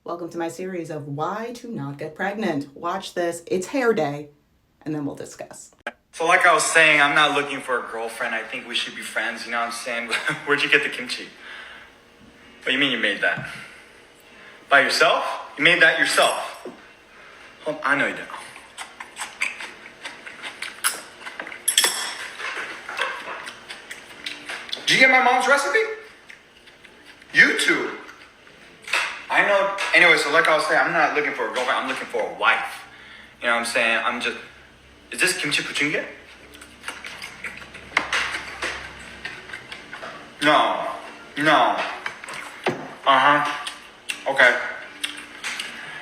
Welcome to my series of why to not get pregnant. Watch this, it's hair day, and then we'll discuss. So like I was saying, I'm not looking for a girlfriend. I think we should be friends, you know what I'm saying? Where'd you get the kimchi? What do you mean you made that? By yourself? You made that yourself? I know you did. Did you get my mom's recipe? YouTube. I know. Anyway, so like I was saying, I'm not looking for a girlfriend. I'm looking for a wife. You know what I'm saying? Is this kimchi buchunge? No. Okay.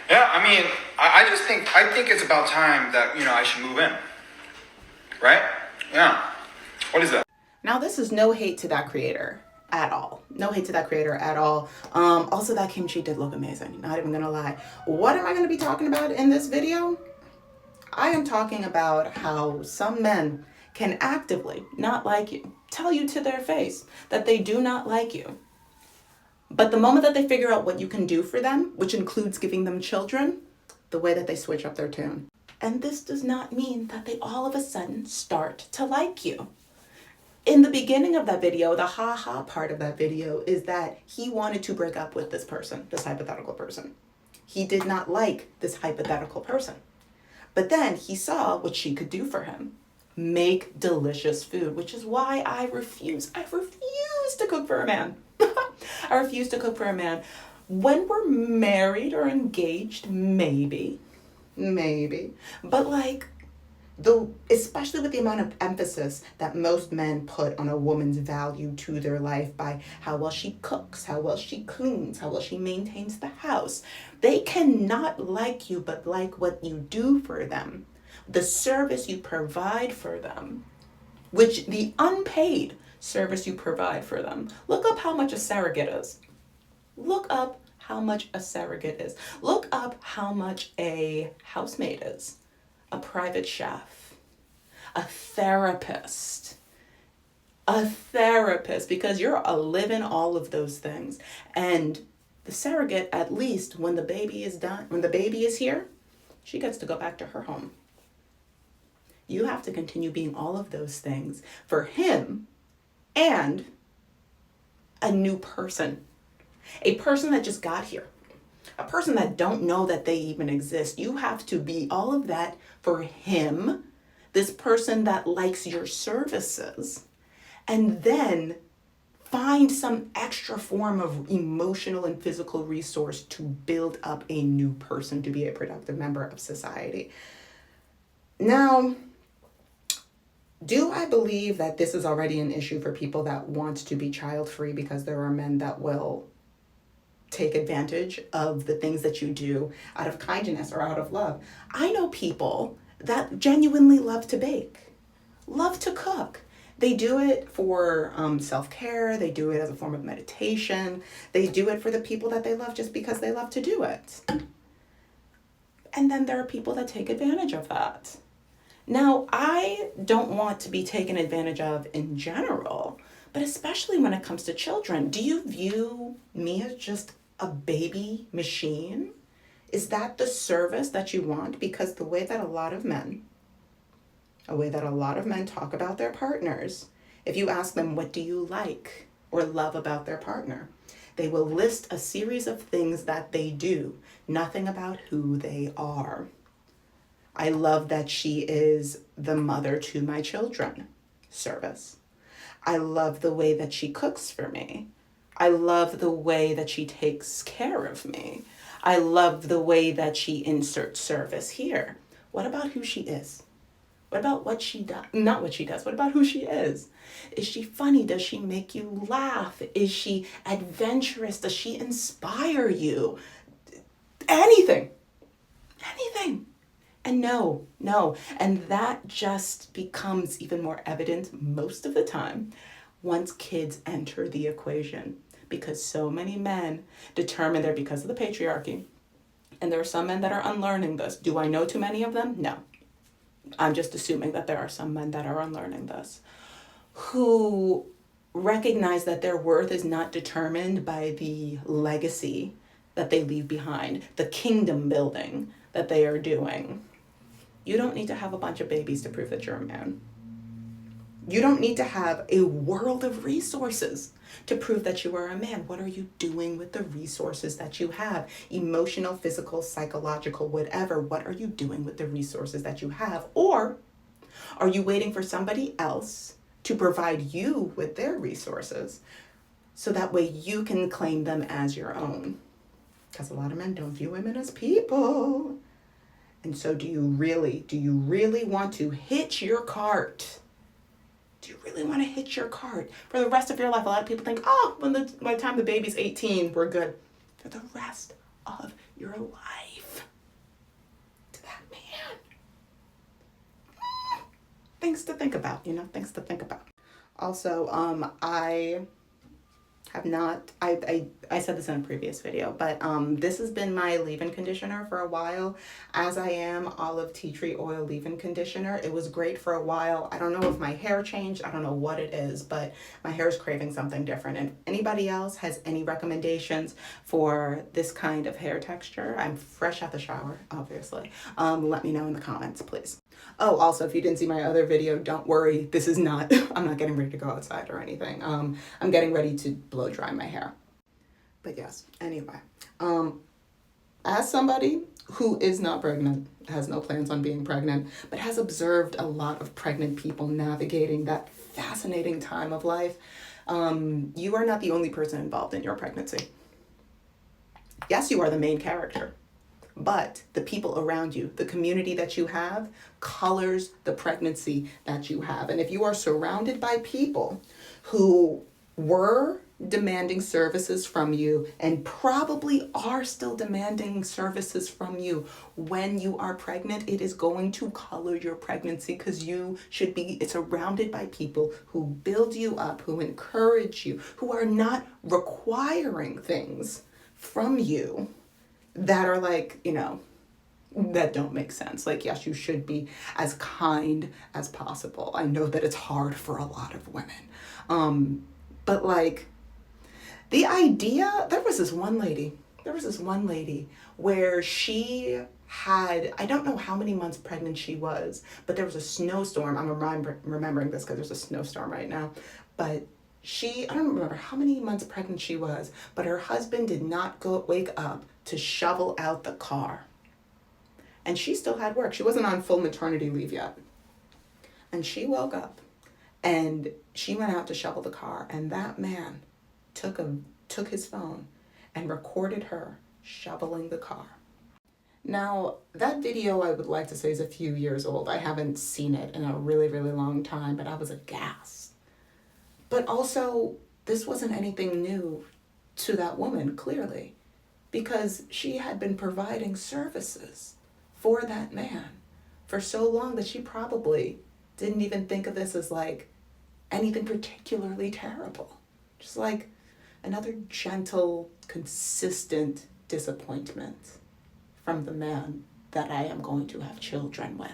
Yeah, I mean, I think it's about time that, I should move in. Right? Yeah. What is that? Now, this is no hate to that creator at all. No hate to that creator at all. Also, that kimchi did look amazing. Not even gonna lie. What am I gonna be talking about in this video? I am talking about how some men can actively not like you, tell you to their face that they do not like you. But the moment that they figure out what you can do for them, which includes giving them children, the way that they switch up their tune. And this does not mean that they all of a sudden start to like you. In the beginning of that video, the ha-ha part of that video is that he wanted to break up with this person, this hypothetical person. He did not like this hypothetical person. But then he saw what she could do for him. Make delicious food, which is why I refuse to cook for a man. I refuse to cook for a man. When we're married or engaged, maybe. But especially with the amount of emphasis that most men put on a woman's value to their life by how well she cooks, how well she cleans, how well she maintains the house. They cannot like you, but like what you do for them, the service you provide for them, which the unpaid service you provide for them. Look up how much a surrogate is. Look up how much a surrogate is. Look up how much a housemaid is. A private chef, a therapist, because you're living all of those things. And the surrogate, at least when the baby is done, when the baby is here, she gets to go back to her home. You have to continue being all of those things for him and a new person, a person that just got here. A person that don't know that they even exist. You have to be all of that for him, this person that likes your services, and then find some extra form of emotional and physical resource to build up a new person to be a productive member of society. Now, do I believe that this is already an issue for people that want to be child-free because there are men that will take advantage of the things that you do out of kindness or out of love? I know people that genuinely love to bake, love to cook. They do it for self-care. They do it as a form of meditation. They do it for the people that they love just because they love to do it. And then there are people that take advantage of that. Now, I don't want to be taken advantage of in general, but especially when it comes to children. Do you view me as just a baby machine? Is that the service that you want? Because the way that a lot of men talk about their partners, if you ask them, what do you like or love about their partner? They will list a series of things that they do, nothing about who they are. I love that she is the mother to my children. Service. I love the way that she cooks for me. I love the way that she takes care of me. I love the way that she inserts service here. What about who she is? What about what she does? Not what she does. What about who she is? Is she funny? Does she make you laugh? Is she adventurous? Does she inspire you? Anything. And no. And that just becomes even more evident most of the time once kids enter the equation. Because so many men determine they're because of the patriarchy. And there are some men that are unlearning this. Do I know too many of them? No. I'm just assuming that there are some men that are unlearning this, who recognize that their worth is not determined by the legacy that they leave behind, the kingdom building that they are doing. You don't need to have a bunch of babies to prove that you're a man. You don't need to have a world of resources to prove that you are a man. What are you doing with the resources that you have? Emotional, physical, psychological, whatever. What are you doing with the resources that you have? Or are you waiting for somebody else to provide you with their resources so that way you can claim them as your own? Because a lot of men don't view women as people. And so do you really want to hitch your cart? Do you really want to hitch your cart for the rest of your life? A lot of people think, oh, by the time the baby's 18, we're good. For the rest of your life. To that man. Things to think about, things to think about. Also, I have not, I said this in a previous video, but this has been my leave-in conditioner for a while, as I am olive tea tree oil leave-in conditioner. It was great for a while. I don't know if my hair changed. I don't know what it is, but my hair is craving something different. And anybody else has any recommendations for this kind of hair texture? I'm fresh out the shower, obviously. Let me know in the comments, please. Oh, also, if you didn't see my other video, don't worry. This is not, I'm not getting ready to go outside or anything. I'm getting ready to blow dry my hair. But yes, anyway, as somebody who is not pregnant, has no plans on being pregnant, but has observed a lot of pregnant people navigating that fascinating time of life, you are not the only person involved in your pregnancy. Yes, you are the main character. But the people around you, the community that you have, colors the pregnancy that you have. And if you are surrounded by people who were demanding services from you and probably are still demanding services from you when you are pregnant, it is going to color your pregnancy, because you should be surrounded by people who build you up, who encourage you, who are not requiring things from you that are like, that don't make sense. Like, yes, you should be as kind as possible. I know that it's hard for a lot of women. But like the idea, there was this one lady where she had, I don't know how many months pregnant she was, but there was a snowstorm. I'm remembering this because there's a snowstorm right now. But I don't remember how many months pregnant she was, but her husband did not wake up to shovel out the car. And she still had work. She wasn't on full maternity leave yet. And she woke up and she went out to shovel the car. And that man took his phone and recorded her shoveling the car. Now, that video, I would like to say, is a few years old. I haven't seen it in a really, really long time, but I was aghast. But also, this wasn't anything new to that woman, clearly, because she had been providing services for that man for so long that she probably didn't even think of this as like anything particularly terrible. Just like another gentle, consistent disappointment from the man that I am going to have children with.